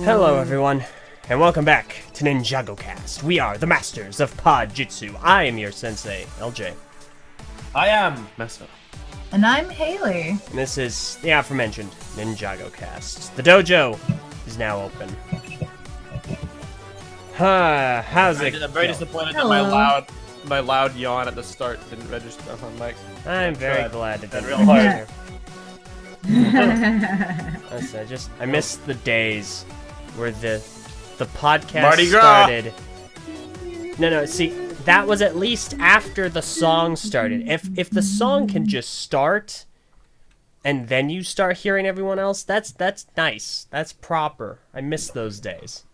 Hello everyone, and welcome back to NinjagoCast. We are the masters of Podjitsu. I am your sensei, LJ. I am Mesa. And I'm Haley. And this is the aforementioned NinjagoCast. The dojo is now open. How's it I'm very going? disappointed Hello. that my loud yawn at the start didn't register on mic. I'm very tried. glad it Tried didn't real hard. register. I miss the days where the podcast Mardi Gras. started. No, see, that was at least after the song started. If the song can just start and then you start hearing everyone else, that's nice. That's proper. I miss those days.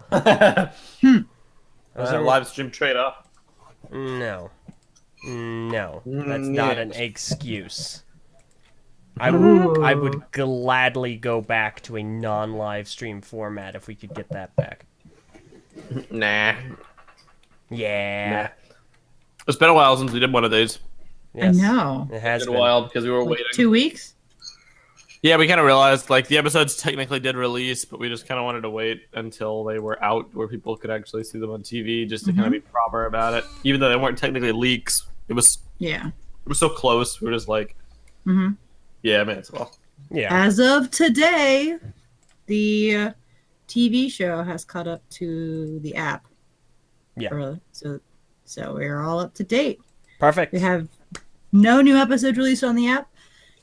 Live stream trade-off. No, that's not an excuse. I would gladly go back to a non-live stream format if we could get that back. Nah. Yeah. It's been a while since we did one of these. Yes, I know. it has It's been. been a while because we were Like waiting. 2 weeks? Yeah, we kind of realized like the episodes technically did release, but we just kind of wanted to wait until they were out where people could actually see them on TV, just to kind of be proper about it. Even though they weren't technically leaks, it was Yeah. so close. We were just like, Mm-hmm. yeah, man, it's well. Yeah. As of today, the TV show has caught up to the app. Yeah. So we're all up to date. Perfect. We have no new episodes released on the app.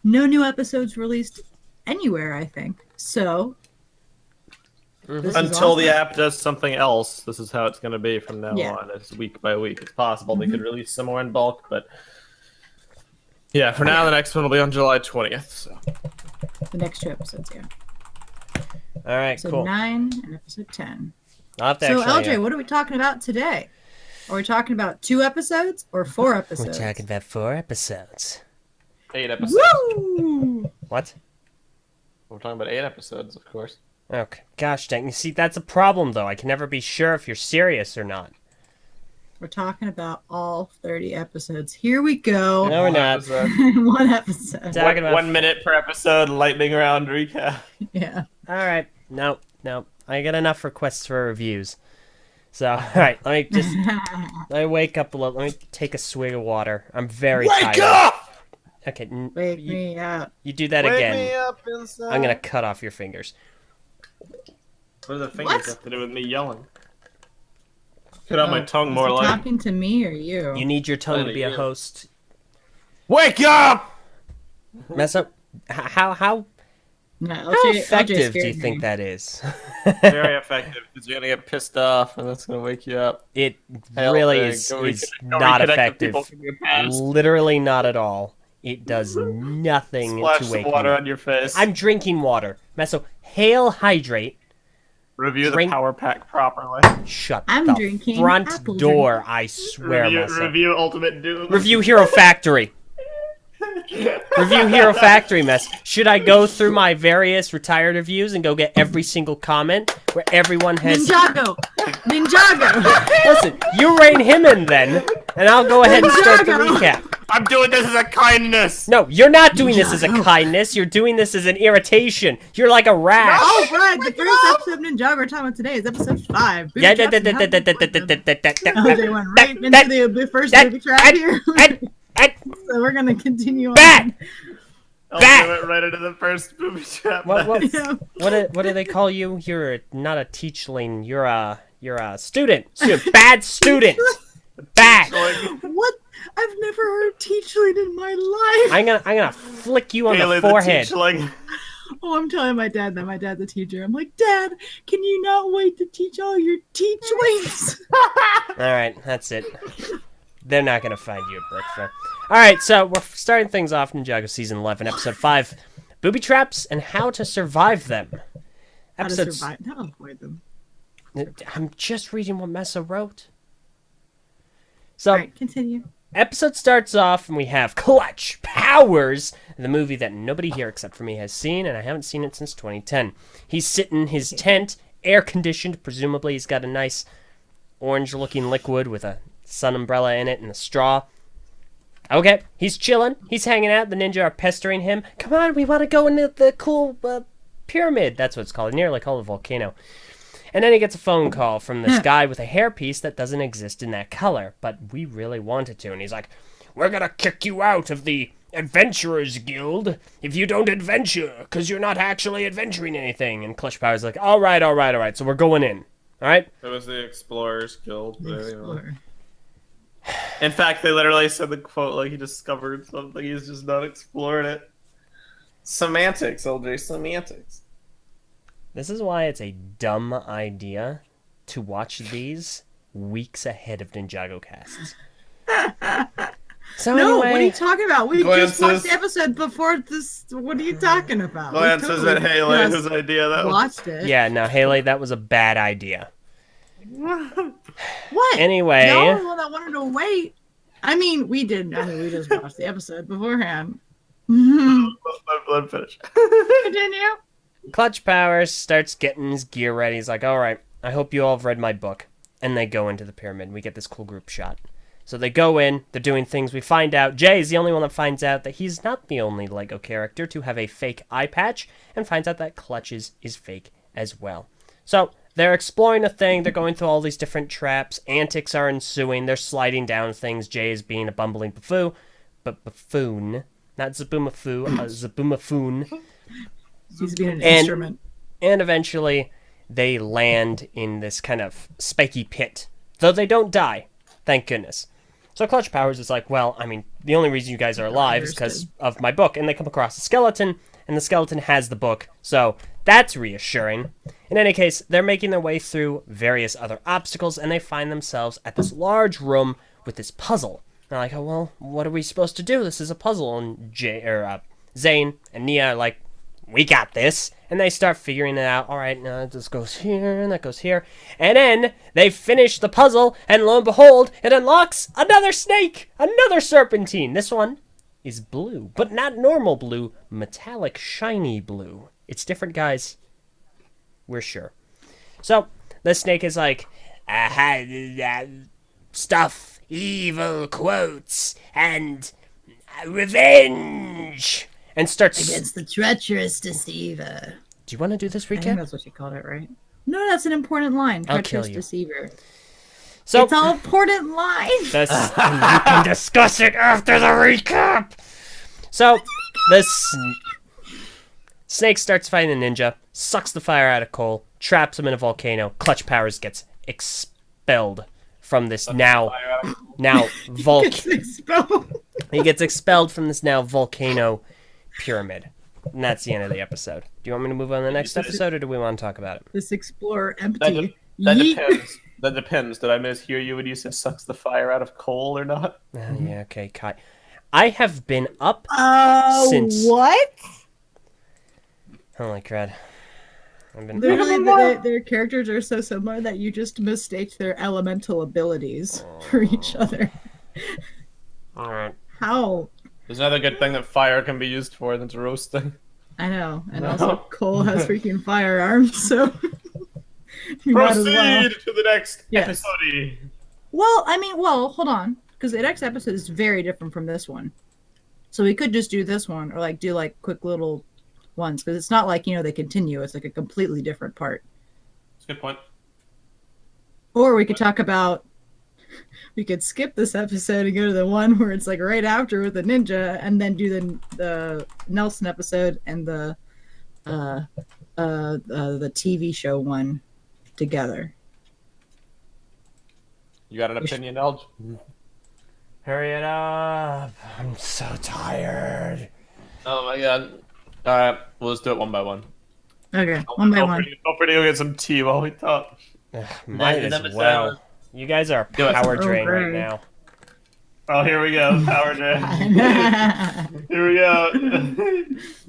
No new episodes released anywhere, I think. So this is Until the awesome. app does something else, this is how it's going to be from now Yeah. on. It's week by week. It's possible they could release some more in bulk, but yeah, for now, the next one will be on July 20th. So. The next 2 episodes, yeah. All right, Episode cool. 9 and episode 10. I'll have to So, actually, LJ, what are we talking about today? Are we talking about 2 episodes or 4 we're episodes? talking about 4 episodes. 8 episodes. Woo! What? We're talking about 8 episodes, of course. Okay. Gosh dang. You see, that's a problem, though. I can never be sure if you're serious or not. We're talking about all 30 episodes. Here we go. No, we're not. One episode. Talking about 1 minute per episode, lightning round recap. Yeah. All right. No. I got enough requests for reviews. So, all right. Let me wake up a little. Let me take a swig of water. I'm very tired. Wake up! Okay. Wake me up. You do that Wake again. me up inside. I'm gonna cut off your fingers. What do the fingers What? have to do with me yelling? Cut out my tongue Is more he like. talking to me or you? You need your tongue to Only be a you. host. Wake up! Mess up. How No, how LJ effective do you scared think me. that is? Very effective because you're gonna get pissed off, and that's gonna wake you up. It Hell, really go is go not reconnect with effective. people from your past. Literally not at all. It does nothing Splash to some wake water me. on your face. I'm drinking water. Meso, hail hydrate. Review drink- the power pack properly. Shut I'm the drinking front apple door, drink. I swear, Meso. Review Ultimate Doom. Review Hero Factory. Review Hero Factory, mess. Should I go through my various retired reviews and go get every single comment where everyone has... Ninjago! Ninjago! Listen, you rein him in then, and I'll go ahead and start the Ninjago! recap. I'm doing this as a kindness. No, you're not doing this as a kindness. You're doing this as an irritation. You're like a rash. Oh, right. The first episode of Ninjago we're talking about today is episode 5. Booby Yeah, traps and how to avoid them. Oh, they went right into the first that- booby trap here. that- So we're going to continue on. That- I'll Back! do it right into the first booby trap. What Yeah. what do they call you? You're not a teachling. You're a student. Bad student. Bad. What? I've never heard teachling in my life. I'm gonna flick you on Haley the forehead. teachling. Oh, I'm telling my dad that my dad's a teacher. I'm like, Dad, can you not wait to teach all your teachlings? All right, that's it. They're not gonna find you at Brickfair. All right, so we're starting things off in Ninjago season 11, episode 5, booby traps and how to survive them. How to Episodes. survive? How to avoid them. I'm just reading what Mesa wrote. So. All right, continue. Episode starts off and we have Clutch Powers, the movie that nobody here except for me has seen, and I haven't seen it since 2010. He's sitting in his tent, air conditioned, presumably he's got a nice orange looking liquid with a sun umbrella in it and a straw. Okay, he's chilling, he's hanging out, the ninja are pestering him. Come on, we want to go into the cool pyramid. That's what it's called. Nearly called a volcano. And then he gets a phone call from this guy with a hairpiece that doesn't exist in that color, but we really want it to. And he's like, we're gonna kick you out of the Adventurers Guild if you don't adventure, because you're not actually adventuring anything. And Clutch Power's like, all right, so we're going in. All right? It was the Explorers Guild. Explorer. In fact, they literally said the quote like he discovered something. He's just not exploring it. Semantics, LJ, semantics. This is why it's a dumb idea to watch these weeks ahead of NinjagoCasts. So No, anyway, what are you talking about? We just Glances- watched the episode before this. What are you talking about? We Glances at Haley, just whose idea that was. watched it. yeah, no, Haley, that was a bad idea. What? Anyway. Y'all were the one that wanted to wait. I mean, we didn't. I mean, we just watched the episode beforehand. Continue. My blood finish. Clutch Powers starts getting his gear ready. He's like, all right, I hope you all have read my book. And they go into the pyramid. We get this cool group shot. So they go in, they're doing things. We find out, Jay is the only one that finds out that he's not the only LEGO character to have a fake eye patch, and finds out that Clutch's is fake as well. So they're exploring a thing. They're going through all these different traps. Antics are ensuing. They're sliding down things. Jay is being a bumbling buffoon. Not Zaboomafoo, Zaboomafoon. He's being an instrument. And eventually, they land in this kind of spiky pit. Though they don't die. Thank goodness. So Clutch Powers is like, well, I mean, the only reason you guys are alive is because of my book. And they come across a skeleton, and the skeleton has the book. So that's reassuring. In any case, they're making their way through various other obstacles, and they find themselves at this large room with this puzzle. They're like, oh, well, what are we supposed to do? This is a puzzle. And Zane and Nia are like, we got this. And they start figuring it out. All right, now this goes here, and that goes here. And then they finish the puzzle, and lo and behold, it unlocks another snake, another serpentine. This one is blue, but not normal blue, metallic, shiny blue. It's different, guys. We're sure. So the snake is like, stuff, evil quotes, and revenge. And starts Against the treacherous deceiver. Do you want to do this I think recap? that's what she called it, right? No, that's an important line. I'll Treacherous kill you. deceiver. So It's an important line. and you can discuss it after the recap. So this snake starts fighting a ninja, sucks the fire out of Cole, traps him in a volcano. Clutch Powers gets expelled from this now Gets expelled. He gets expelled from this now volcano pyramid. And that's the end of the episode. Do you want me to move on to the next episode, or do we want to talk about it? This explorer empty. That Yeet. depends. That depends. Did I mishear you when you said sucks the fire out of coal or not? Yeah, okay, Kai. I have been up since... What? Holy crud. I've been Literally, their characters are so similar that you just mistake their elemental abilities for each other. Alright. How? There's another good thing that fire can be used for, and it's roasting. I know. And also, Cole has freaking firearms, so... you might as Proceed well. to the next Yes. episode. Well, hold on. Because the next episode is very different from this one. So we could just do this one, or do quick little ones. Because it's not they continue. It's a completely different part. That's a good point. Or we could talk about... We could skip this episode and go to the one where it's right after with the ninja, and then do the Nelson episode and the TV show one together. You got an opinion, Elge? Hurry it up. I'm so tired. Oh my god. Alright, well, let's do it one by one. Okay, one by one. Feel free to go get some tea while we talk. Might Next as episode. well. You guys are Do it. power drain Okay. right now. Oh, here we go. Power drain. Here we go.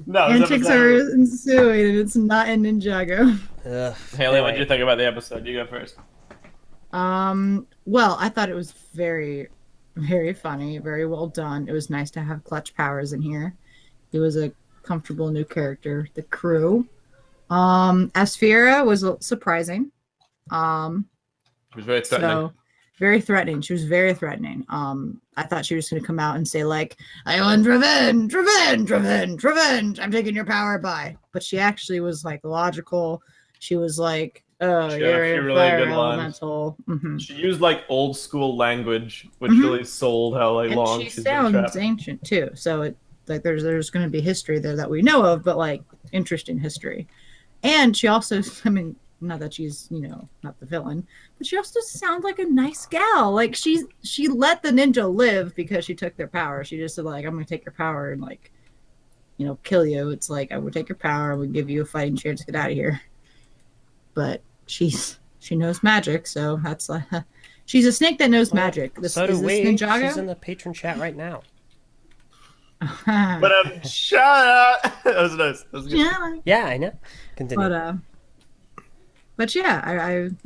No, this Antics episode- are ensuing, and it's not in Ninjago. Ugh. Haley, what Anyway. did you think about the episode? You go first. Well, I thought it was very, very funny, very well done. It was nice to have Clutch Powers in here. He was a comfortable new character. The crew. Asphira was surprising. It was very threatening. So very threatening. She was very threatening. I thought she was going to come out and say like, "I want revenge, revenge, revenge, revenge. I'm taking your power by." But she actually was like logical. She was like, "Oh, She had a you're few a really fire good lines. elemental." Mm-hmm. She used like old school language, which Mhm. really sold how like And long she she's been sounds trapped. ancient too. So it like there's going to be history there that we know of, but like interesting history. And she also, I mean, not that she's, not the villain, but she also sounds like a nice gal. Like she let the ninja live because she took their power. She just said like, I'm gonna take your power and like, kill you. It's like I would take your power, I would give you a fighting chance to get out of here. But she knows magic, so that's like she's a snake that knows magic. So do is this we. Ninjago? She's in the patron chat right now. But shut up. That was nice. That was good. Yeah. Yeah, I know. Continue. But yeah,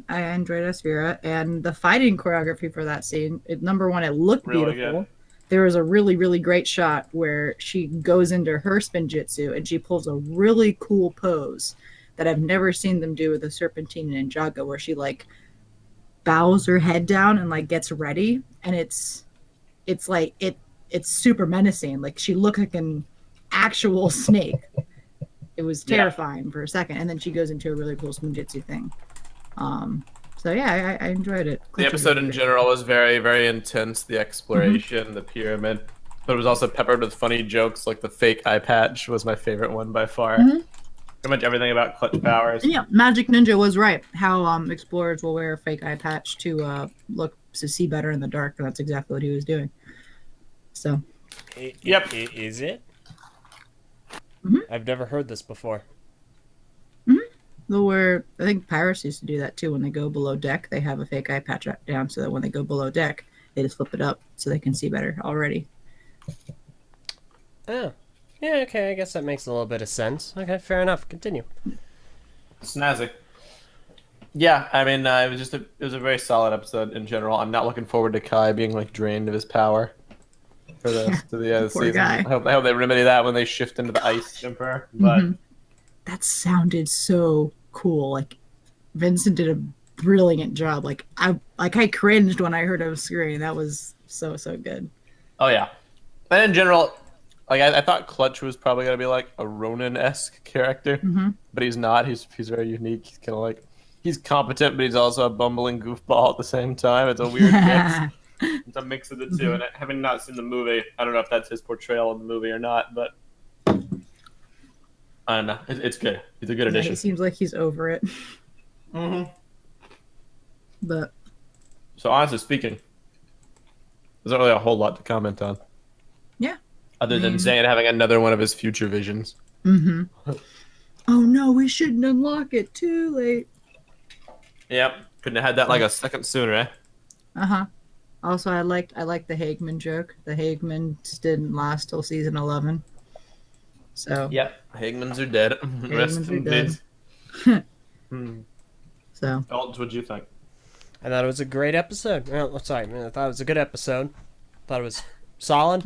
I enjoyed Asphira, and the fighting choreography for that scene. Number one, it looked Really beautiful. good. There was a really, really great shot where she goes into her spin jitsu and she pulls a really cool pose that I've never seen them do with a Serpentine and Ninjago, where she like bows her head down and like gets ready, and it's like it's super menacing. Like she looked like an actual snake. It was terrifying for a second, and then she goes into a really cool spinjitzu thing. So yeah, I enjoyed it. The episode in general was very, very intense. The exploration, the pyramid, but it was also peppered with funny jokes. Like the fake eye patch was my favorite one by far. Pretty much everything about clutch powers. And yeah, Magic Ninja was right. How explorers will wear a fake eye patch to see better in the dark, and that's exactly what he was doing. So. Yep. Is it? Mm-hmm. I've never heard this before. Where I think pirates used to do that too. When they go below deck, they have a fake eye patch down so that when they go below deck, they just flip it up so they can see better already. Oh. Yeah, okay, I guess that makes a little bit of sense. Okay, fair enough. Continue. Snazzy. Yeah, I mean, it was a very solid episode in general. I'm not looking forward to Kai being like drained of his power for the rest of the Poor season. guy. I hope they remedy that when they shift into the ice emperor. But That sounded so cool. Like Vincent did a brilliant job. Like I cringed when I heard him scream. That was so good. oh yeah, and in general, like I thought Clutch was probably gonna be like a Ronin-esque character, but he's not. He's very unique. He's kind of like he's competent, but he's also a bumbling goofball at the same time. It's a weird mix. It's a mix of the two, and having not seen the movie, I don't know if that's his portrayal in the movie or not, but I don't know. It's good. He's a good addition. It seems like he's over it. But so honestly speaking, there's not really a whole lot to comment on. yeah. Other than Zane having another one of his future visions. Oh no, we shouldn't unlock it. Too late. Yep. Couldn't have had that like a second sooner, eh? Also, I liked the Hagman joke. The Hagmans didn't last till season 11. So. Yep. Hagmans are dead. Rest Hagmans are in dead. peace. So. Alton, what'd you think? I thought it was a great episode. Well, sorry, I thought it was a good episode. Thought it was solid.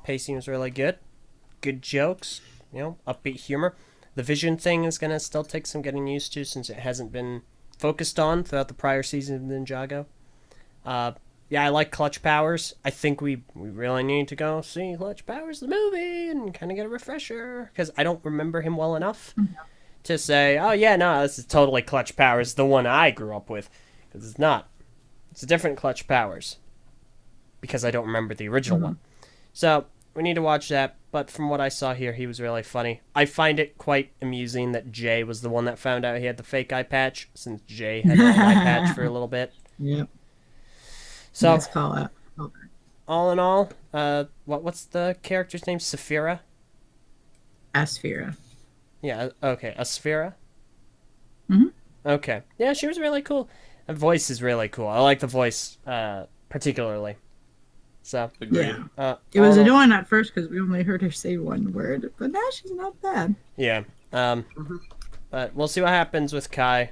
Pacing was really good. Good jokes. Upbeat humor. The vision thing is gonna still take some getting used to since it hasn't been focused on throughout the prior season of Ninjago. Yeah, I like Clutch Powers. I think we really need to go see Clutch Powers the movie and kind of get a refresher because I don't remember him well enough to say, oh yeah, no, this is totally Clutch Powers, the one I grew up with, because it's not. It's a different Clutch Powers because I don't remember the original one. So we need to watch that. But from what I saw here, he was really funny. I find it quite amusing that Jay was the one that found out he had the fake eye patch, since Jay had an eye patch for a little bit. Yep. So, Let's call it. Okay. all in all, what's the character's name? Saphira? Asphira. Yeah, okay, Asphira? Mhm. Okay. Yeah, she was really cool. The voice is really cool. I like the voice, particularly. So, Agreed. Yeah. It was annoying at first because we only heard her say one word, but now she's not bad. yeah. But we'll see what happens with Kai.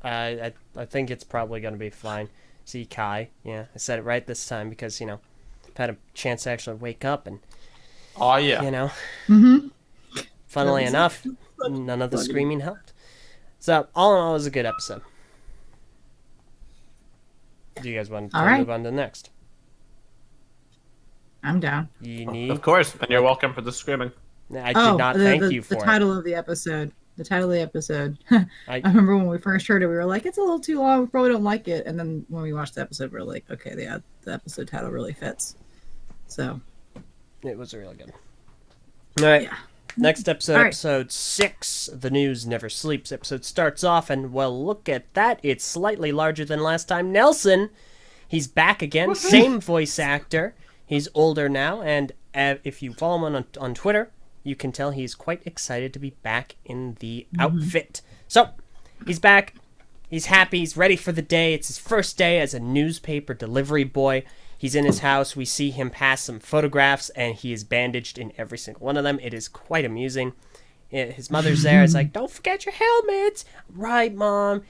I think it's probably going to be fine. See Kai. Yeah, I said it right this time because, I've had a chance to actually wake up and, Oh yeah. funnily enough, none of the screaming helped. So, all in all, it was a good episode. Do you guys want to All right. move on to the next? I'm down. You need. Of course, and you're welcome for the screaming. I did not thank you for the title of the episode. The title of the episode. I I remember when we first heard it, we were like, "It's a little too long. We probably don't like it." And then when we watched the episode, we were like, "Okay, the episode title really fits." So it was really good. All right. yeah. Next episode, All right. episode 6, The News Never Sleeps. Episode starts off, and well, look at that. It's slightly larger than last time. Nelson, he's back again. Same voice actor. He's older now, and if you follow him on Twitter, you can tell he's quite excited to be back in the outfit. So, he's back. He's happy. He's ready for the day. It's his first day as a newspaper delivery boy. He's in his house. We see him pass some photographs, and he is bandaged in every single one of them. It is quite amusing. His mother's there. It's like, don't forget your helmets. Right, Mom.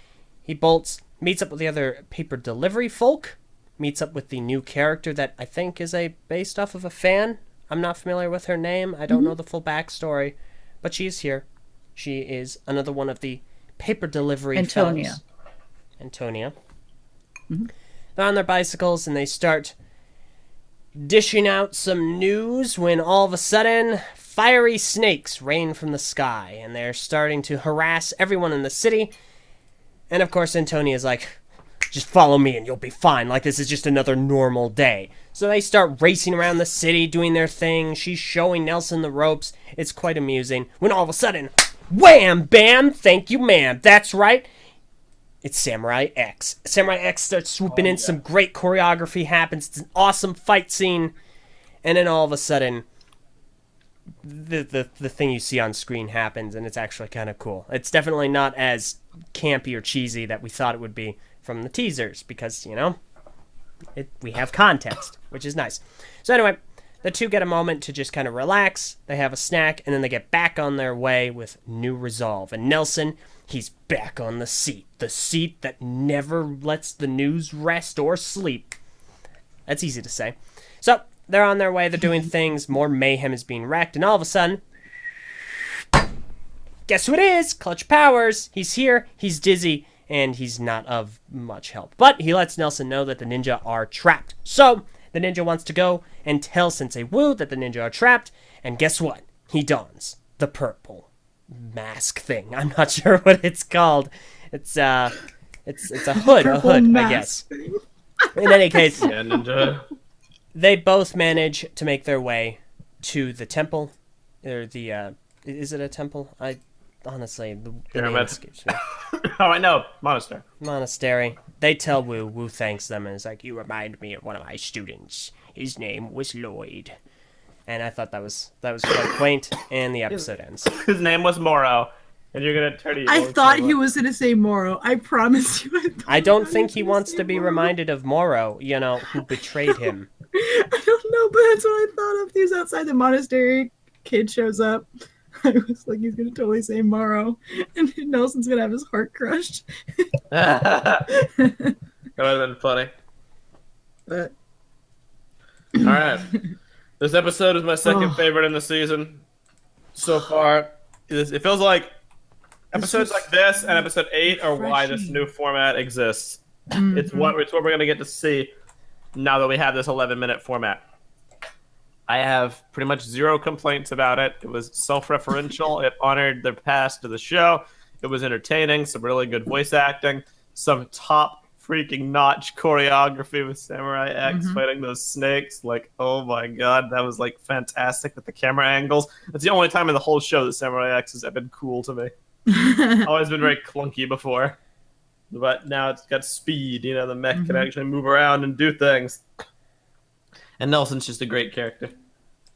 He bolts, meets up with the other paper delivery folk, meets up with the new character that I think is based off of a fan. I'm not familiar with her name. I don't know the full backstory, but she's here. She is another one of the paper delivery Antonia. fellows. Antonia. They're on their bicycles, and they start dishing out some news when all of a sudden fiery snakes rain from the sky, and they're starting to harass everyone in the city. And of course, Antonia's like, just follow me and you'll be fine. Like, this is just another normal day. So they start racing around the city, doing their thing. She's showing Nelson the ropes. It's quite amusing. When all of a sudden, wham, bam, thank you, ma'am. That's right. It's Samurai X. Samurai X starts swooping in. Some great choreography happens. It's an awesome fight scene. And then all of a sudden, the thing you see on screen happens, and it's actually kind of cool. It's definitely not as campy or cheesy that we thought it would be from the teasers, because, you know, we have context, which is nice. So anyway, the two get a moment to just kind of relax. They have a snack, and then they get back on their way with new resolve. And Nelson, he's back on the seat that never lets the news rest or sleep. That's easy to say. So they're on their way. They're doing things. More mayhem is being wrecked, and all of a sudden, guess who it is? Clutch Powers. He's here. He's dizzy, and he's not of much help. But he lets Nelson know that the ninja are trapped. So the ninja wants to go and tell Sensei Wu that the ninja are trapped, and guess what? He dons the purple mask thing. I'm not sure what it's called. It's a hood, I guess. In any case, Yeah, ninja. they both manage to make their way to the temple, or the is it a temple? I honestly, the name Pyramid. escapes me. Oh, I know. Monastery. Monastery. They tell Wu. Wu thanks them and is like, "You remind me of one of my students. His name was Lloyd." And I thought that was quite quaint. And the episode ends. His name was Moro, and you're gonna turn to you. I thought he was going to say Moro. I promise you. I don't think he wants to be reminded of Moro, you know, who betrayed him. I don't know, but that's what I thought of. He was outside the monastery. Kid shows up. I was like, he's going to totally say Moro. And Nelson's going to have his heart crushed. That would have been funny. But All right. This episode is my second favorite in the season so far. It feels like episodes like this and episode 8 are why this new format exists. It's what we're going to get to see now that we have this 11-minute format. I have pretty much zero complaints about it. It was self-referential. It honored the past of the show. It was entertaining, some really good voice acting, some top freaking notch choreography with Samurai X fighting those snakes. Like, oh my god, that was like fantastic with the camera angles. That's the only time in the whole show that Samurai X has been cool to me. Always been very clunky before. But now it's got speed, you know, the mech can actually move around and do things. And Nelson's just a great character.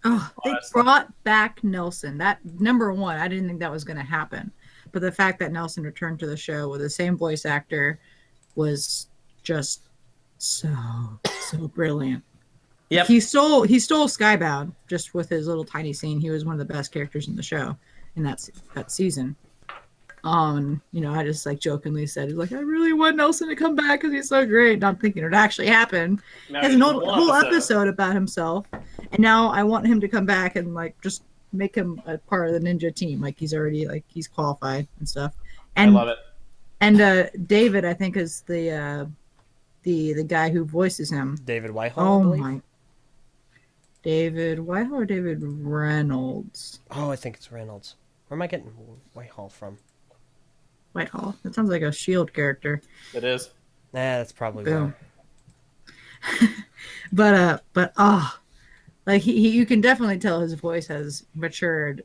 oh, they brought back Nelson. That number one, I didn't think that was going to happen. But the fact that Nelson returned to the show with the same voice actor was just so brilliant. Yep. He stole Skybound just with his little tiny scene. He was one of the best characters in the show in that season. You know, I just like jokingly said, like, I really want Nelson to come back because he's so great. And I'm thinking it actually happened. He has a whole episode about himself, and now I want him to come back and like just make him a part of the ninja team. Like he's already he's qualified and stuff. And I love it. And David, I think, is the the guy who voices him. David Whitehall, I Oh believe. my. David Whitehall or David Reynolds? Oh, I think it's Reynolds. Where am I getting Whitehall from? Whitehall. That sounds like a Shield character. It is. Nah, that's probably Boom. wrong. But like you can definitely tell his voice has matured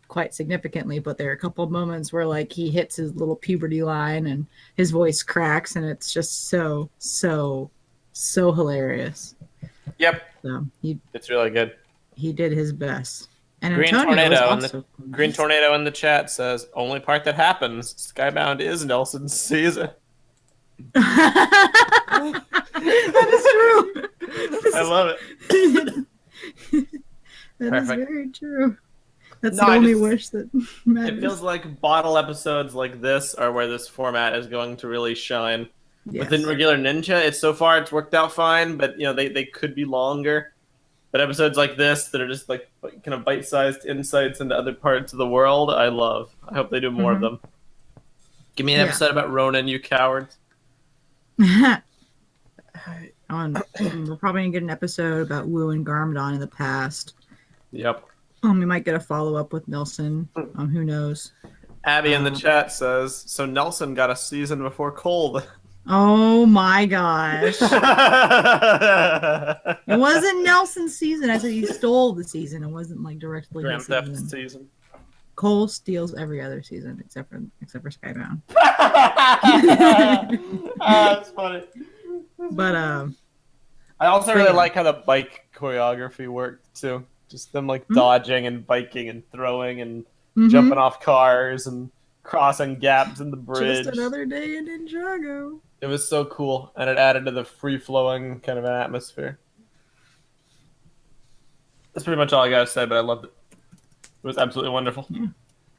quite significantly. But there are a couple of moments where like he hits his little puberty line and his voice cracks, and it's just so hilarious. Yep. So It's really good. he did his best. And Green Antonio was Tornado in also Green Tornado in the chat says, only part that happens. Skybound is Nelson's season. That is true. I love it. That is Perfect. very true. That's No, the I only just- wish that matters. It feels like bottle episodes like this are where this format is going to really shine. Yes. Within regular Ninja, it's worked out fine, but they could be longer. But episodes like this that are just like kind of bite-sized insights into other parts of the world, I love. I hope they do more of them. Give me an Yeah. episode about Ronan, you cowards. We're probably gonna get an episode about Wu and Garmadon in the past. Yep. We might get a follow-up with Nelson. Who knows? Abby in the chat says, so Nelson got a season before Cold. Oh my gosh. It wasn't Nelson's season. I said he stole the season. It wasn't like directly Grand his Theft season. season. Cole steals every other season except for Skybound. That's funny. But I also But really yeah. like how the bike choreography worked too. Just them like dodging and biking and throwing and jumping off cars and crossing gaps in the bridge. just another day in Ninjago. It was so cool, and it added to the free-flowing kind of atmosphere. That's pretty much all I gotta say, but I loved it. It was absolutely wonderful.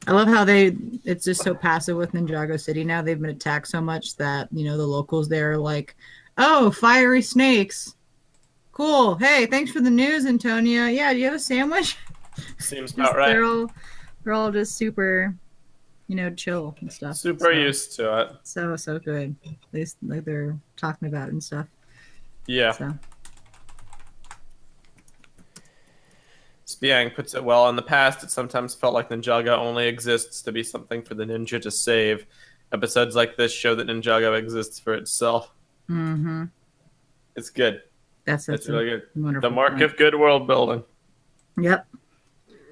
I love how it's just so passive with Ninjago City now. They've been attacked so much that, the locals there are like, oh, fiery snakes. Cool. Hey, thanks for the news, Antonia. Yeah, do you have a sandwich? Seems Just- about right. They're all just super, chill and stuff. Super used to it. So good. Like they're talking about it and stuff. Yeah. So Spiang puts it well. In the past, it sometimes felt like Ninjago only exists to be something for the ninja to save. Episodes like this show that Ninjago exists for itself. It's good. that's It's really good. wonderful The mark point. of good world building. Yep.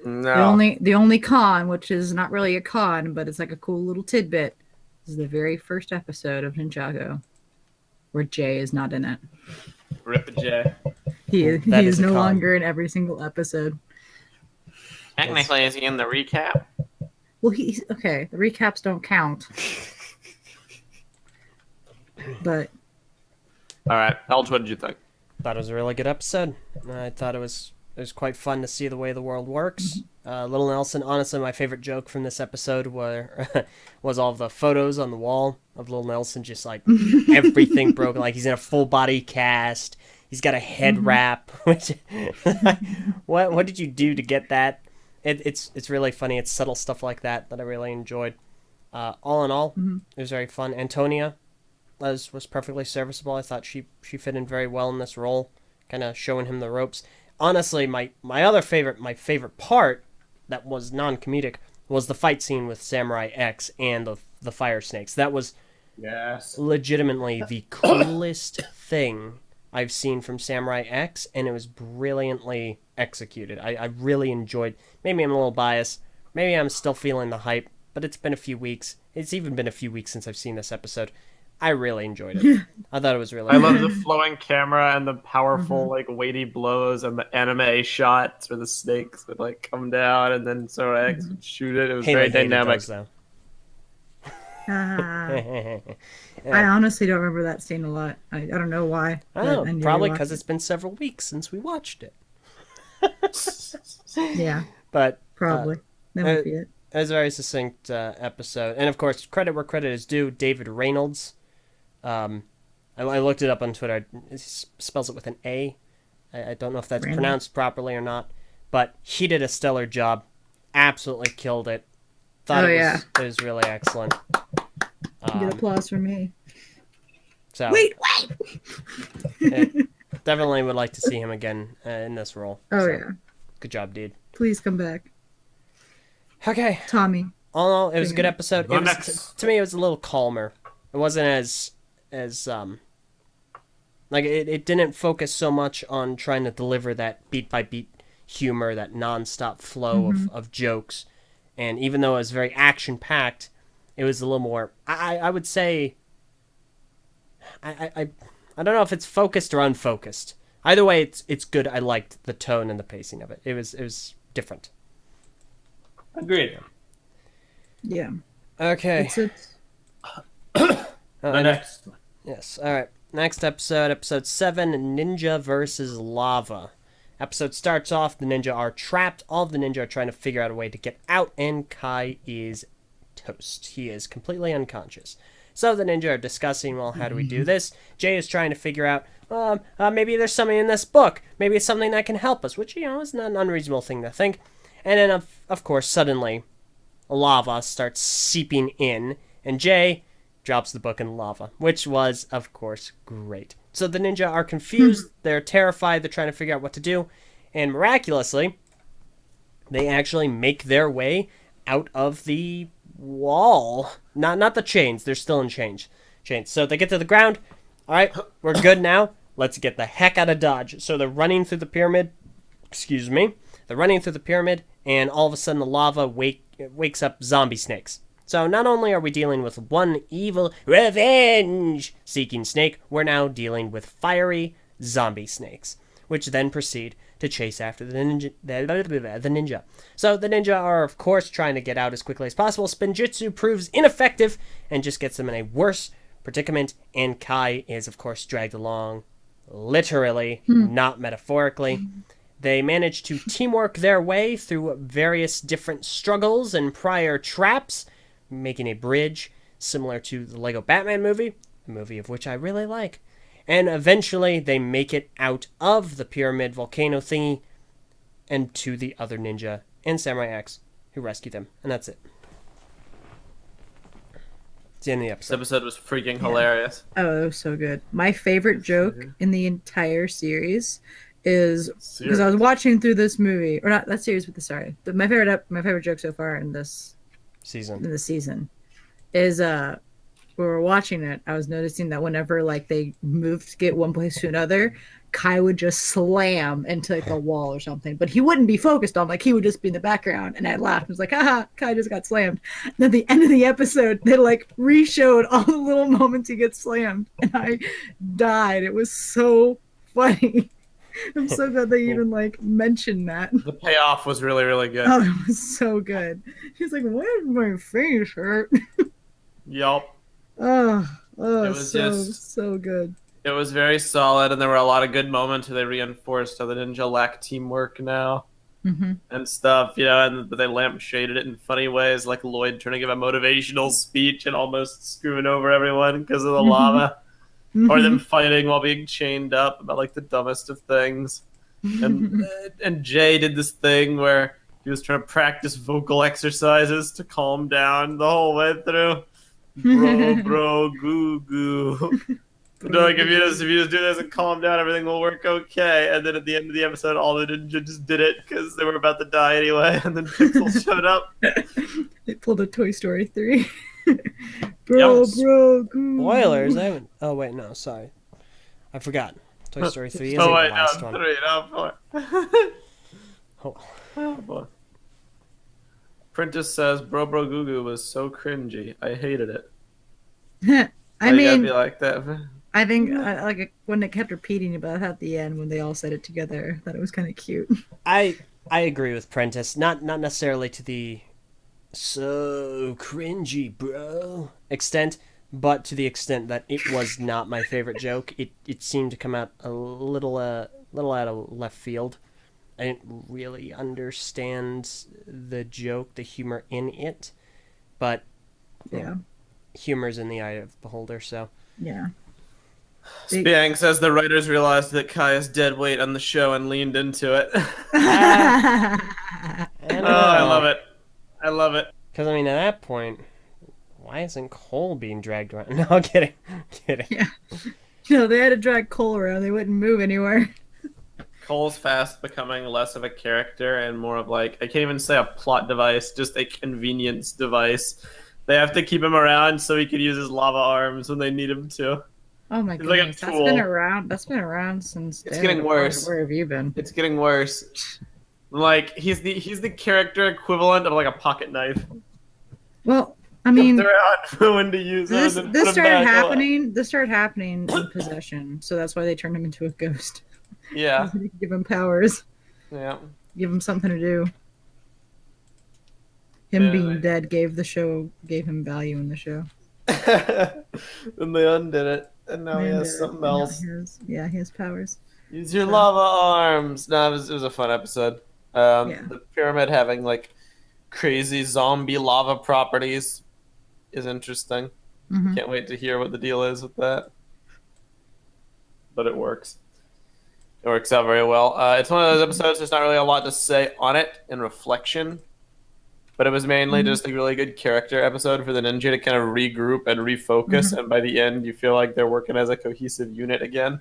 No. The only con, which is not really a con, but it's like a cool little tidbit, is the very first episode of Ninjago, where Jay is not in it. Rip J. He That is is a no con. longer in every single episode. Technically, is he in the recap? Well, he's okay. The recaps don't count. But All right. Elge, what did you think? Thought it was a really good episode. I thought it was quite fun to see the way the world works. Little Nelson, honestly, my favorite joke from this episode was all the photos on the wall of Little Nelson, just like everything broken, like he's in a full body cast. He's got a head wrap. Which, what did you do to get that? It's really funny. It's subtle stuff like that I really enjoyed. All in all, it was very fun. Antonia was perfectly serviceable. I thought she fit in very well in this role, kind of showing him the ropes. Honestly, my favorite part that was non-comedic was the fight scene with Samurai X and the fire snakes. That was legitimately the coolest thing I've seen from Samurai X, and it was brilliantly executed. I really enjoyed. Maybe I'm a little biased. Maybe I'm still feeling the hype, but it's been a few weeks. It's even been a few weeks since I've seen this episode. I really enjoyed it. I thought it was really I good. love the flowing camera and the powerful, like, weighty blows and the anime shots where the snakes would, like, come down and then Sora X would shoot it. It was very Haley hated dynamic. those, though. I honestly don't remember that scene a lot. I don't know why. I don't but know, need to probably rewatch because it. it's been several weeks since we watched it. Yeah, But probably. That might be it. it was a very succinct episode. And, of course, credit where credit is due, David Reynolds. I looked it up on Twitter. He spells it with an A. I don't know if that's Reynolds. pronounced properly or not. But he did a stellar job. Absolutely killed it. Thought Oh, it yeah. was really excellent. Get applause from me. So Wait. definitely would like to see him again in this role. Oh So, yeah. good job, dude. Please come back, Okay. Tommy. All in all, it was a good episode. The It was, next. to me, it was a little calmer. It wasn't as like it didn't focus so much on trying to deliver that beat by beat humor, that nonstop flow of jokes. And even though it was very action packed, it was a little more. I would say. I don't know if it's focused or unfocused. Either way, it's good. I liked the tone and the pacing of it. It was different. Agreed. Yeah. Okay. It's The next. Yes. All right. Next episode 7, Ninja versus Lava. Episode starts off, the ninja are trapped. All of the ninja are trying to figure out a way to get out, and Kai is toast. He is completely unconscious. So the ninja are discussing, well, how do we do this? Jay is trying to figure out, maybe there's something in this book. Maybe it's something that can help us, which, is not an unreasonable thing to think. And then, of course, suddenly, lava starts seeping in, and Jay drops the book in the lava, which was, of course, great. So the ninja are confused, they're terrified, they're trying to figure out what to do, and miraculously, they actually make their way out of the wall. Not the chains, they're still in chains. So they get to the ground. All right, we're good now. Let's get the heck out of Dodge. So they're running through the pyramid. Excuse me. They're running through the pyramid, and all of a sudden the lava wakes up zombie snakes. So not only are we dealing with one evil, revenge-seeking snake, we're now dealing with fiery zombie snakes, which then proceed to chase after the ninja. So the ninja are, of course, trying to get out as quickly as possible. Spinjitzu proves ineffective and just gets them in a worse predicament, and Kai is, of course, dragged along, literally, not metaphorically. They manage to teamwork their way through various different struggles and prior traps, making a bridge similar to the Lego Batman movie, a movie of which I really like. And eventually they make it out of the pyramid volcano thingy and to the other ninja and Samurai X who rescue them. And that's it. It's the end of the This episode. episode was freaking hilarious. Oh, it was so good. My favorite joke in the entire series is because I was watching through this movie, or not that series, but my favorite joke so far in this season is we were watching it. I was noticing that whenever like they moved to get one place to another, Kai would just slam into like a wall or something, but he wouldn't be focused on, like he would just be in the background. And I laughed. I was like, haha, Kai just got slammed. And at the end of the episode, they like re-showed all the little moments he gets slammed, and I died. It was so funny. I'm so glad they even like mentioned that. The payoff was really, really good. Oh, it was so good. He's like, why does my face hurt? Yup. Oh, It was so good. It was very solid, and there were a lot of good moments where they reinforced how the ninja lack teamwork now and stuff, and they lampshaded it in funny ways, like Lloyd trying to give a motivational speech and almost screwing over everyone because of the lava, or them fighting while being chained up about like the dumbest of things. And Jay did this thing where he was trying to practice vocal exercises to calm down the whole way through. Bro, goo goo. Like if you just do this and calm down, everything will work okay. And then at the end of the episode, all the ninja just did it because they were about to die anyway. And then Pixel showed up. They pulled a Toy Story 3. Bro, goo. Spoilers. I haven't. Oh wait, no, sorry, I forgot. Toy Story 3 is the last one. 3, no, 4. Oh boy. Prentice says, Bro Goo Goo was so cringy. I hated it. I You gotta mean, be like that. I think like when it kept repeating, but at the end when they all said it together, I thought it was kind of cute. I agree with Prentice. Not necessarily to the so cringy, bro extent, but to the extent that it was not my favorite joke. It seemed to come out a little out of left field. I didn't really understand the joke, the humor in it, but Yeah. Humor's in the eye of the beholder. So Yeah. Spiang says the writers realized that Kai is dead weight on the show and leaned into it. I I love it. I love it. Because I mean, at that point, why Why isn't Cole being dragged around? No, I'm kidding. Kidding. Yeah. No, they had to drag Cole around. They wouldn't move anywhere. Cole's fast becoming less of a character and more of like, I can't even say a plot device, just a convenience device. They have to keep him around so he can use his lava arms when they need him to. Oh my He's like a goodness, that's tool. been around. That's been around since. It's getting worse. Where have you been? It's getting worse. Like he's the character equivalent of like a pocket knife. Well, I mean, they're out when to use this them. this started happening. This started happening in Possession, so that's why they turned him into a ghost. Yeah. Give him powers. Yeah. Give him something to do. Him Yeah, being dead gave him value in the show. Then they undid it, and now he has something else. He has powers. Use your lava arms. No, it was a fun episode. The pyramid having like crazy zombie lava properties is interesting. Mm-hmm. Can't wait to hear what the deal is with that. But it works. It works out very well. It's one of those episodes. There's not really a lot to say on it in reflection, but it was mainly just a really good character episode for the ninja to kind of regroup and refocus. And by the end, you feel like they're working as a cohesive unit again,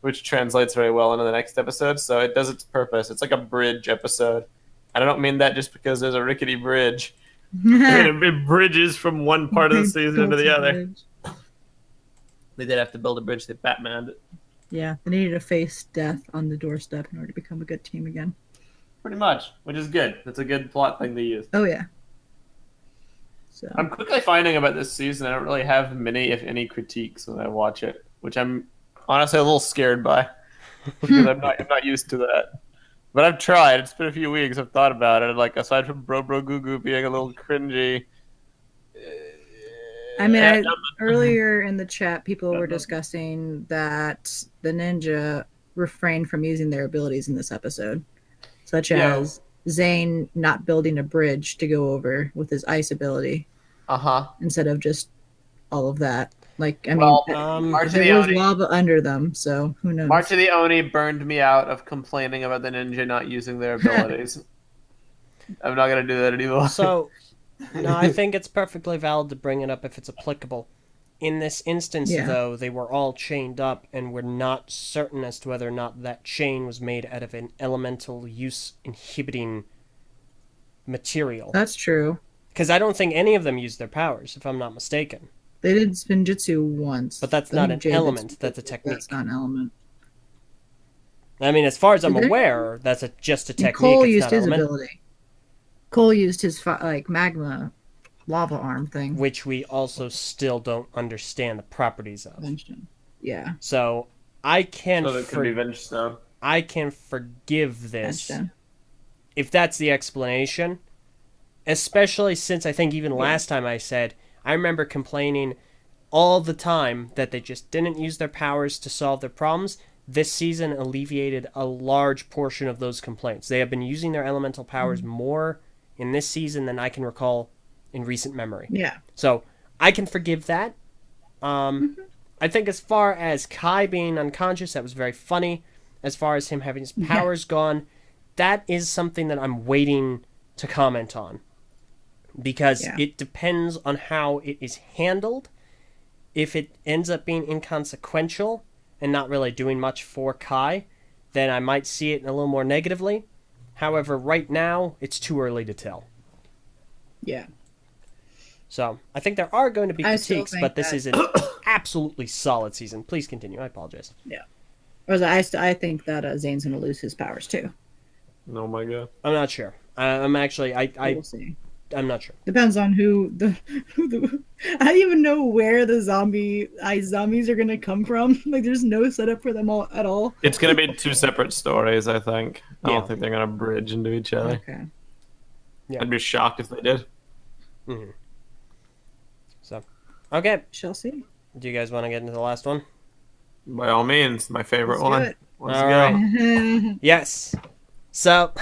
which translates very well into the next episode. So it does its purpose. It's like a bridge episode. And I don't mean that just because there's a rickety bridge. It bridges from one part of the season into the other. They did have to build a bridge. They Batmaned it. Yeah, they needed to face death on the doorstep in order to become a good team again. Pretty much, which is good. That's a good plot thing to use. Oh, yeah. So I'm quickly finding about this season I don't really have many, if any, critiques when I watch it, which I'm honestly a little scared by because I'm not used to that. But I've tried. It's been a few weeks. I've thought about it. Like aside from Bro Goo Goo being a little cringy. I mean, earlier in the chat, people were discussing that the ninja refrained from using their abilities in this episode, such as Zane not building a bridge to go over with his ice ability, instead of just all of that. Like, I mean, there was lava under them, so who knows? March of the Oni burned me out of complaining about the ninja not using their abilities. I'm not gonna do that anymore. So. No, I think it's perfectly valid to bring it up if it's applicable. In this instance, though, they were all chained up, and we're not certain as to whether or not that chain was made out of an elemental use inhibiting material. That's true. Because I don't think any of them used their powers, if I'm not mistaken. They did spinjitzu once. But that's not an element, that's a technique. That's not an element. I mean, as far as I'm aware, that's just a technique. Cole used his ability. Cole used his magma lava arm thing, which we also still don't understand the properties of. Yeah. So I can. So it could be Vengestone. I can forgive this if that's the explanation, especially since I think even last time I said I remember complaining all the time that they just didn't use their powers to solve their problems. This season alleviated a large portion of those complaints. They have been using their elemental powers more in this season than I can recall in recent memory. Yeah. So I can forgive that. I think as far as Kai being unconscious, that was very funny. As far as him having his powers gone, that is something that I'm waiting to comment on. Because it depends on how it is handled. If it ends up being inconsequential and not really doing much for Kai, then I might see it a little more negatively. However, right now, it's too early to tell. Yeah. So, I think there are going to be critiques, but this is an absolutely solid season. Please continue. I apologize. Yeah. I think that Zane's going to lose his powers, too. Oh, my God. I'm not sure. I'm actually... We'll see. I'm not sure. Depends on who the I don't even know where the zombies are gonna come from. Like, there's no setup for them all at all. It's gonna be two separate stories, I think. I don't think they're gonna bridge into each other. Okay. Yeah. I'd be shocked if they did. Mm-hmm. So, okay. Shall see. Do you guys want to get into the last one? By all means, my favorite one. Let's all go. Right. Yes. So,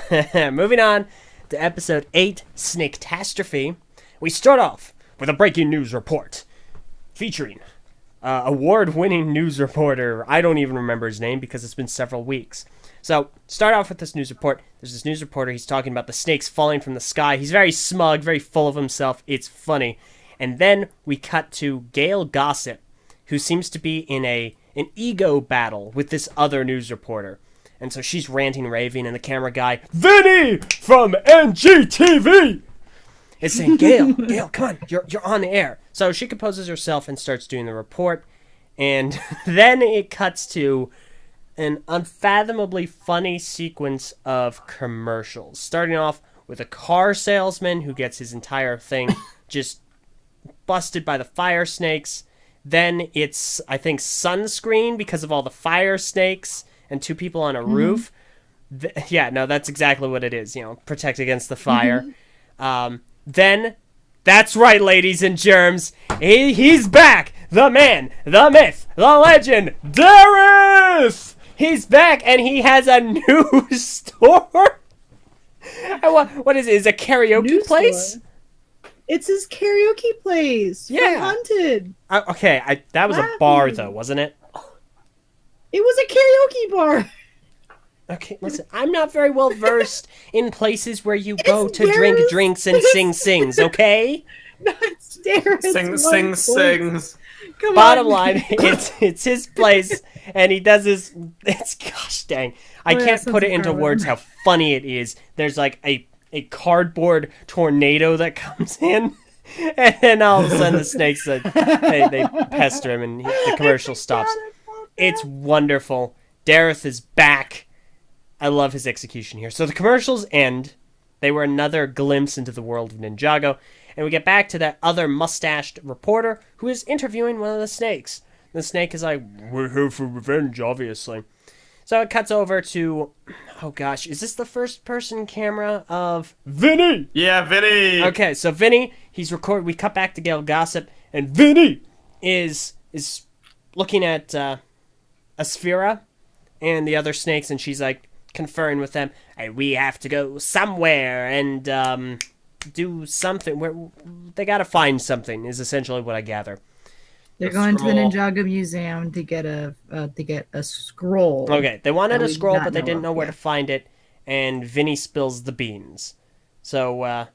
moving on to episode 8, Snaketastrophe. We start off with a breaking news report featuring award-winning news reporter. I don't even remember his name because it's been several weeks. So, start off with this news report. There's this news reporter. He's talking about the snakes falling from the sky. He's very smug, very full of himself. It's funny. And then we cut to Gail Gossip, who seems to be in an ego battle with this other news reporter. And so she's ranting, raving, and the camera guy, Vinny from NGTV, is saying, Gail, come on, you're on the air. So she composes herself and starts doing the report. And then it cuts to an unfathomably funny sequence of commercials, starting off with a car salesman who gets his entire thing just busted by the fire snakes. Then it's, I think, sunscreen because of all the fire snakes and two people on a roof. Yeah, no, that's exactly what it is, protect against the fire. Then, that's right, ladies and germs, he's back! The man, the myth, the legend, Dareth! He's back, and he has a new store? What is it? Is it a karaoke New place? store. It's his karaoke place. Yeah. From Hunted. Okay, that was a bar, though, wasn't it? It was a karaoke bar. Okay, listen, I'm not very well versed in places where you go to Dareth's drink drinks and sing sings, okay? No, it's Dareth's Sings. Come Bottom on. line, it's his place, and he does this. It's gosh dang, I can't put it into words how funny it is. There's like a cardboard tornado that comes in, and then all of a sudden the snakes they pester him, and the commercial stops. It's wonderful. Dareth is back. I love his execution here. So the commercials end. They were another glimpse into the world of Ninjago. And we get back to that other mustached reporter who is interviewing one of the snakes. The snake is like, we're here for revenge, obviously. So it cuts over to, oh gosh, is this the first person camera of Vinny? Yeah, Vinny. Okay, so Vinny, he's recorded. We cut back to Gail Gossip, and Vinny is looking at Asphira and the other snakes, and she's like conferring with them. Hey, we have to go somewhere and do something. Where they got to find something is essentially what I gather. They're going to the Ninjago Museum to get a scroll. Okay, they wanted a scroll, but they know didn't of know where yet. to find it, and Vinny spills the beans. So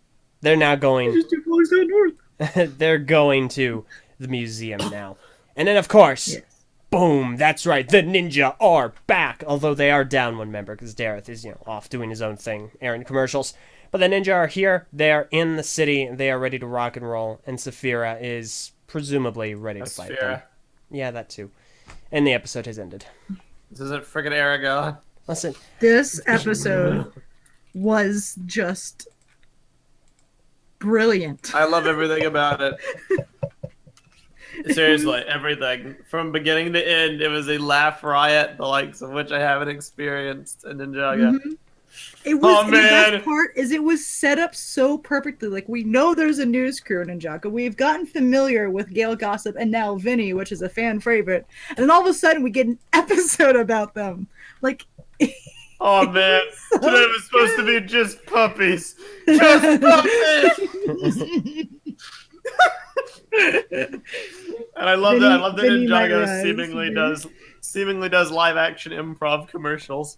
they're now going. Just 2 blocks down north. They're going to the museum now, and then of course, Yes. boom! That's right, the ninja are back. Although they are down one member because Dareth is off doing his own thing, airing commercials. But the ninja are here. They are in the city. And they are ready to rock and roll. And Saphira is presumably ready to fight them. Yeah, that too. And the episode has ended. This isn't friggin' Aragon. Listen, This episode was just brilliant. I love everything about it. Seriously, everything. From beginning to end, it was a laugh riot, the likes of which I haven't experienced in Ninjago. Mm-hmm. It was Oh, and man. the best part is it was set up so perfectly. Like, we know there's a news crew in Ninjago. We've gotten familiar with Gail Gossip and now Vinny, which is a fan favorite. And then all of a sudden we get an episode about them. Like, Oh man, so today was supposed to be just puppies. Just puppies! And I love that. I love that Vinny Ninjago Myra seemingly does live action improv commercials.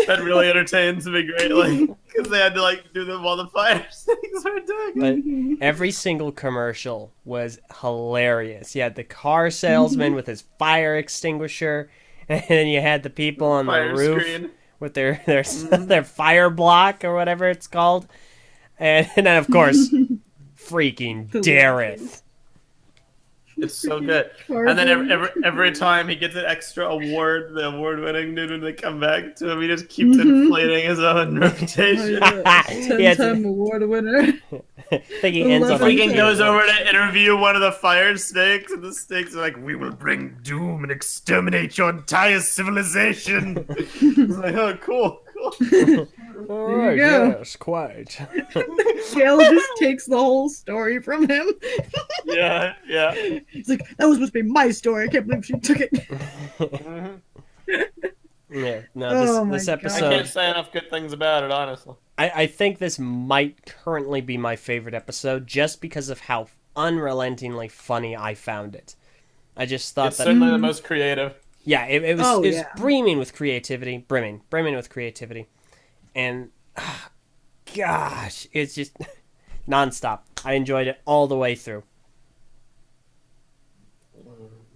That really entertains me greatly because they had to do them while the fire things were doing. but every single commercial was hilarious. You had the car salesman with his fire extinguisher, and then you had the people on the Fire roof screen. with their fire block or whatever it's called, and then of course, freaking Dareth. It's so good. And then every time he gets an extra award, the award-winning dude, when they come back to him, he just keeps inflating his own reputation. Yes. 10-time award winner. I think he ends Love up it. like Freaking goes over to interview one of the fire snakes, and the snakes are like, "We will bring doom and exterminate your entire civilization." It's like, oh, cool. All There right, you go. yes, quite. Gail just takes the whole story from him. Yeah. He's like, that was supposed to be my story. I can't believe she took it. Yeah, no, Oh my this God. I episode. can't say enough good things about it, honestly. I think this might currently be my favorite episode just because of how unrelentingly funny I found it. I just thought It's that, certainly the most creative. yeah, it was, Oh, it was yeah. brimming with creativity, brimming with creativity, and gosh, it's just nonstop. I enjoyed it all the way through.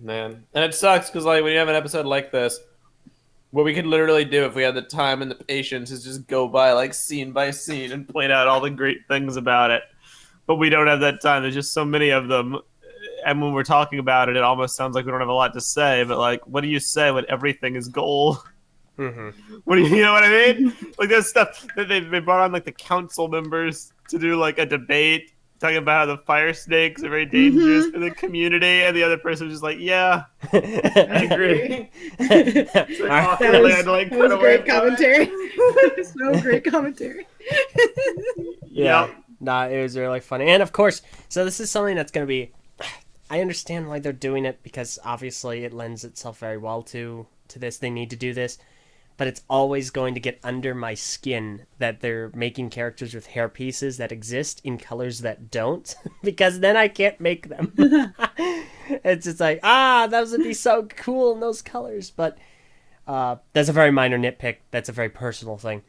Man, and it sucks because like when you have an episode like this, what we could literally do if we had the time and the patience is just go by scene by scene and point out all the great things about it. But we don't have that time. There's just so many of them. And when we're talking about it, it almost sounds like we don't have a lot to say. But like, what do you say when everything is gold? What do you know what I mean? Like there's stuff that they brought on like the council members to do like a debate talking about how the fire snakes are very dangerous for the community, and the other person was just like, "Yeah, I agree." That was great commentary. So great commentary. Yeah. Nah, it was really funny. And of course, so this is something that's going to be... I understand why they're doing it, because obviously it lends itself very well to this. They need to do this. But it's always going to get under my skin that they're making characters with hair pieces that exist in colors that don't, because then I can't make them. It's just like, those would be so cool in those colors. But that's a very minor nitpick. That's a very personal thing.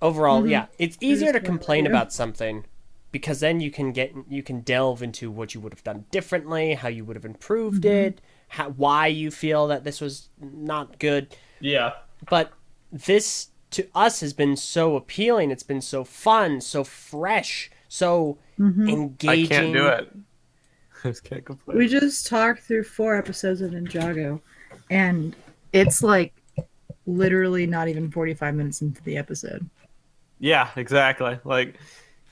Overall, yeah, it's easier to complain about something, because then you can delve into what you would have done differently, how you would have improved it, why you feel that this was not good. Yeah. But this, to us, has been so appealing. It's been so fun, so fresh, so engaging. I can't do it. I just can't complain. We just talked through 4 episodes of Ninjago, and it's like literally not even 45 minutes into the episode. Yeah, exactly. Like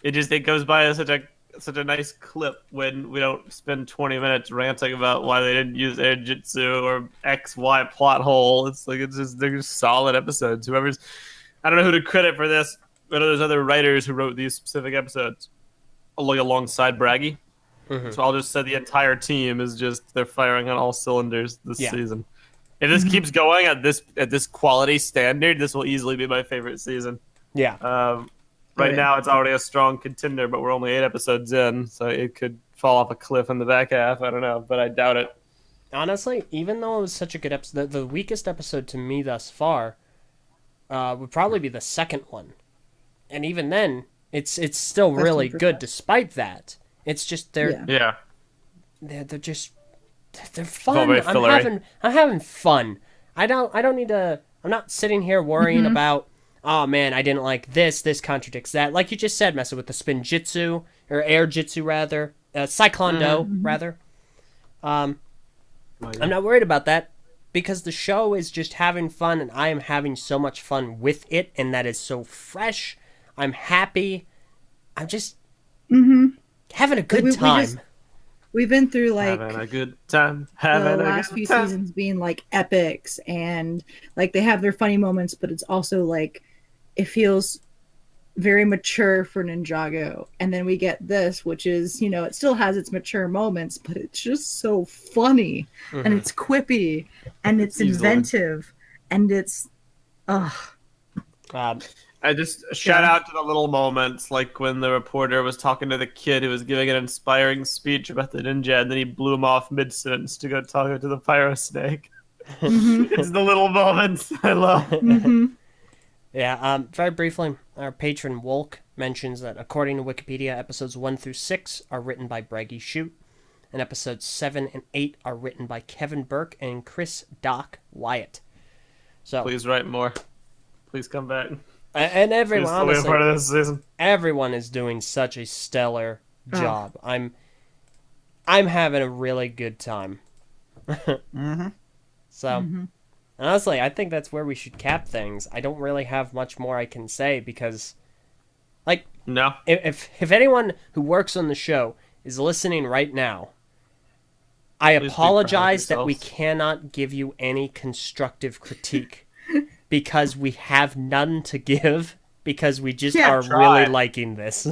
it goes by as such a nice clip when we don't spend 20 minutes ranting about why they didn't use air jitsu or XY plot hole. It's like they're just solid episodes. I don't know who to credit for this, but there's other writers who wrote these specific episodes alongside Braggy. So I'll just say the entire team is just they're firing on all cylinders this season. If this keeps going at this quality standard, this will easily be my favorite season. Yeah. Right now, it's already a strong contender, but we're only 8 episodes in, so it could fall off a cliff in the back half. I don't know, but I doubt it. Honestly, even though it was such a good episode, the weakest episode to me thus far would probably be the second one. And even then, it's still really good despite that. It's just they're fun. I'm having fun. I don't need to. I'm not sitting here worrying about, oh man, I didn't like this. This contradicts that. Like you just said, messing with the spin jitsu or air jitsu rather, cyclone do rather. I'm not worried about that, because the show is just having fun, and I am having so much fun with it, and that is so fresh. I'm happy. I'm just having a good time. We've been through like having a good time. The last few seasons being like epics, and like they have their funny moments, but it's also like it feels very mature for Ninjago. And then we get this, which is, it still has its mature moments, but it's just so funny and it's quippy and it's inventive and it's I just shout out to the little moments, like when the reporter was talking to the kid who was giving an inspiring speech about the ninja, and then he blew him off mid-sentence to go talk to the pyro snake. It's the little moments I love. Yeah, very briefly, our patron Wolk mentions that according to Wikipedia, episodes 1 through 6 are written by Braggy Shoot, and episodes 7 and 8 are written by Kevin Burke and Chris Doc Wyatt. So please write more. Please come back. And everyone, honestly, part of this season. Everyone is doing such a stellar job. I'm having a really good time. So, honestly, I think that's where we should cap things. I don't really have much more I can say, because, like, no, if anyone who works on the show is listening right now, I apologize that we cannot give you any constructive critique. Because we have none to give, because we just are really liking this.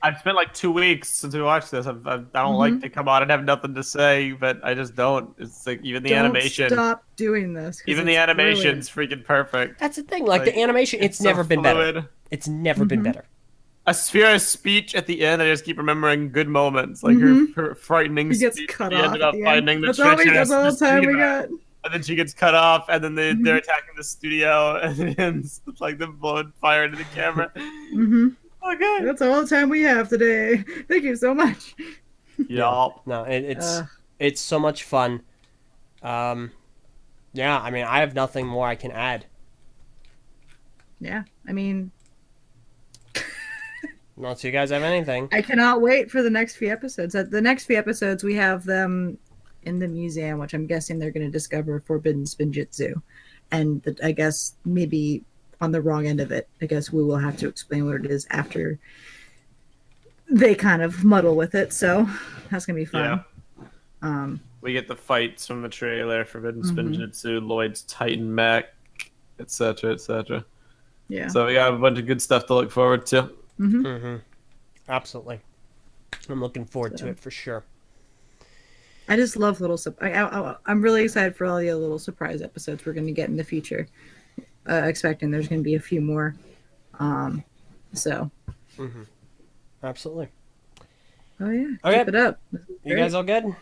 I've spent like 2 weeks since we watched this. I don't like to come on and have nothing to say, but I just don't. It's like even the animation. Stop doing this. Even the animation's freaking perfect. That's the thing. Like the animation, it's never been better. It's never been better. Asphira's speech at the end, I just keep remembering good moments, like her frightening speech. He gets cut off about finding the treacherous. That's all the time we got. And then she gets cut off, and then they're attacking the studio, and it ends with like them blowing fire into the camera. Okay. That's all the time we have today. Thank you so much. Yup. No, it's so much fun. Yeah, I mean, I have nothing more I can add. Yeah, I mean, Unless you guys have anything. I cannot wait for the next few episodes. At the next few episodes, we have them in the museum, which I'm guessing they're going to discover forbidden spinjitzu, and I guess maybe on the wrong end of it. I guess we will have to explain what it is after they kind of muddle with it. So that's gonna be fun. We get the fights from the trailer, Forbidden Mhm. Spinjitzu, Lloyd's Titan mech, etc., etc. Yeah. So we got a bunch of good stuff to look forward to. Absolutely. I'm looking forward to So. it for sure. I just love little. I'm really excited for all the little surprise episodes we're going to get in the future. Expecting there's going to be a few more. So. Absolutely. Oh yeah. Okay. Keep it up. You guys all good?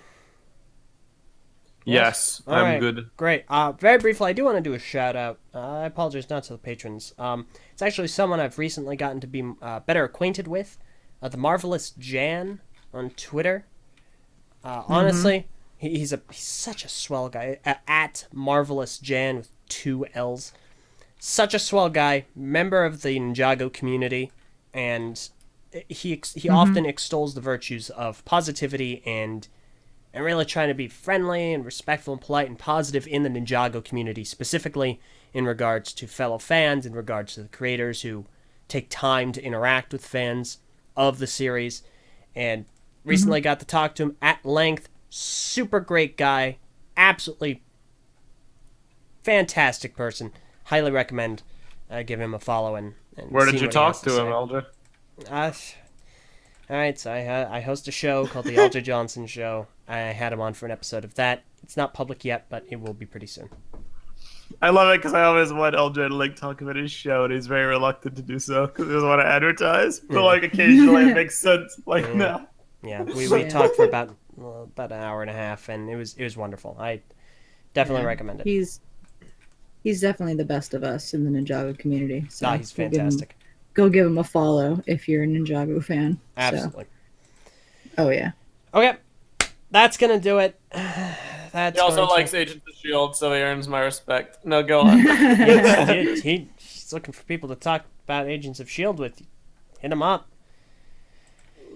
Yes, All I'm right, good. Great. Very briefly, I do want to do a shout out. I apologize not to the patrons. It's actually someone I've recently gotten to be better acquainted with. The Marvelous Jan on Twitter. Honestly, he's such a swell guy. At Marvelous Jan with 2 L's. Such a swell guy. Member of the Ninjago community, and he often extols the virtues of positivity and really trying to be friendly and respectful and polite and positive in the Ninjago community, specifically in regards to fellow fans, in regards to the creators who take time to interact with fans of the series. And recently got to talk to him at length. Super great guy. Absolutely fantastic person. Highly recommend give him a follow. And Where did see you what he has talk to him, Elder? All right, so I host a show called The Alder Johnson Show. I had him on for an episode of that. It's not public yet, but it will be pretty soon. I love it because I always want LJ to like talk about his show, and he's very reluctant to do so because he doesn't want to advertise. But like occasionally it makes sense. Like no. Yeah, we talked for about an hour and a half, and it was wonderful. I definitely recommend it. He's definitely the best of us in the Ninjago community. So He's fantastic. Go give him a follow if you're a Ninjago fan. Absolutely. So. Oh yeah. Okay, that's gonna do it. That's He also likes Agents of S.H.I.E.L.D., so he earns my respect. No, go on. He's looking for people to talk about Agents of S.H.I.E.L.D. with. Hit him up.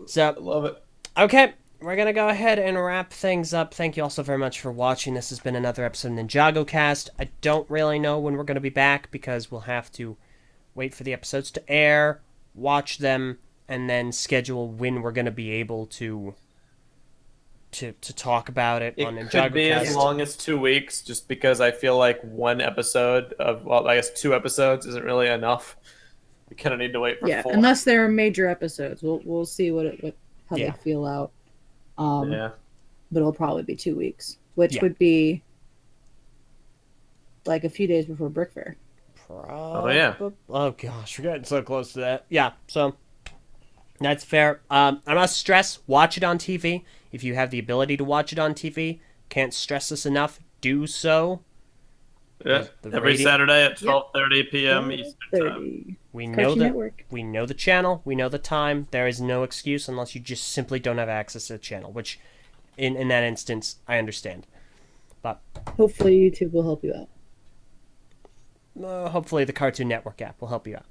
So, Love it. Okay, we're going to go ahead and wrap things up. Thank you all so very much for watching. This has been another episode of NinjagoCast. I don't really know when we're going to be back because we'll have to wait for the episodes to air, watch them, and then schedule when we're going to be able to talk about it on NinjagoCast. It could be as long as 2 weeks, just because I feel like one episode of, well, I guess 2 episodes isn't really enough. We kind of need to wait for 4. Unless there are major episodes, we'll see how they feel out. But it'll probably be 2 weeks, which would be like a few days before Brick Fair. Oh gosh, we're getting so close to that. Yeah, so that's fair. I must stress, watch it on TV. If you have the ability to watch it on TV, can't stress this enough, do so. Yeah, every Saturday at 12:30 p.m. Eastern Time. We know the channel, we know the time. There is no excuse unless you just simply don't have access to the channel, which in that instance, I understand. But hopefully YouTube will help you out. Hopefully the Cartoon Network app will help you out.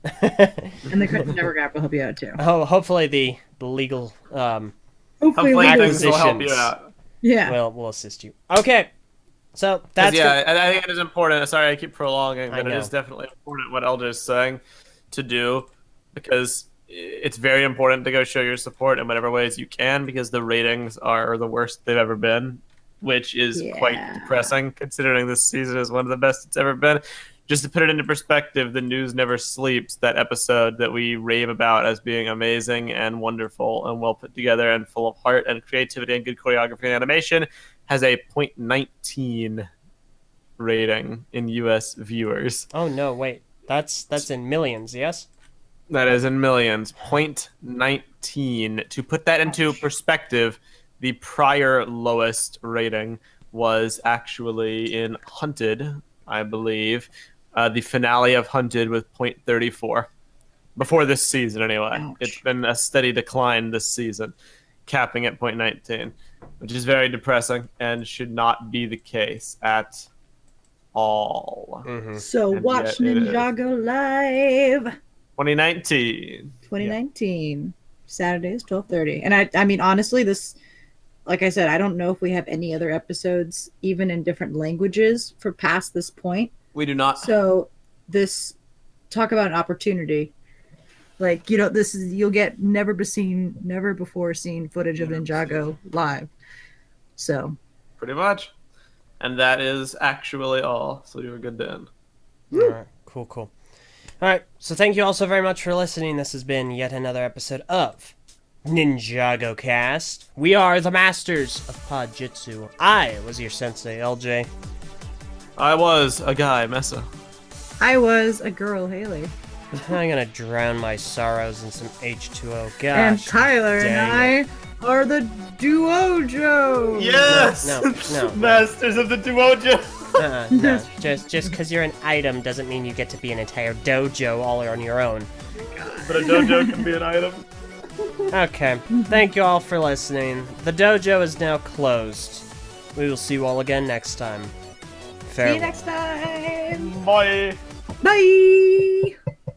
And the Cartoon Network app will help you out too. Hopefully the legal hopefully acquisitions will help you out. will assist you. Okay. So that's I think it is important. Sorry, I keep prolonging, but it is definitely important what Elder is saying to do, because it's very important to go show your support in whatever ways you can, because the ratings are the worst they've ever been, which is quite depressing considering this season is one of the best it's ever been. Just to put it into perspective, The News Never Sleeps, that episode that we rave about as being amazing and wonderful and well put together and full of heart and creativity and good choreography and animation, has a 0.19 rating in U.S. viewers. Oh no, wait. That's in millions, yes? That is in millions. 0.19. To put that into perspective, the prior lowest rating was actually in Hunted, I believe. The finale of Hunted with 0.34. Before this season, anyway. Ouch. It's been a steady decline this season, capping at 0.19. which is very depressing and should not be the case at all. So And watch yet it is. Ninjago live 2019. 2019 Saturdays 12:30. And I mean honestly, this, like I said, I don't know if we have any other episodes even in different languages for past this point. We do not. So this, talk about an opportunity. Like, you know, this is, you'll get never before seen footage of Ninjago live. So Pretty much. And that is actually all. So you were good, Dan. All right, cool. All right, so thank you all so very much for listening. This has been yet another episode of NinjagoCast. We are the masters of Podjitsu. I was your sensei, LJ. I was a guy, Mesa. I was a girl, Haley. I'm gonna drown my sorrows in some H2O. Gosh. And Tyler and dang it. I are the Duojo. Yes! No. Masters of the Duojo! No. Just because you're an item doesn't mean you get to be an entire dojo all on your own. But a dojo can be an item. Okay, thank you all for listening. The dojo is now closed. We will see you all again next time. See Farewell. you next time. Bye! Bye.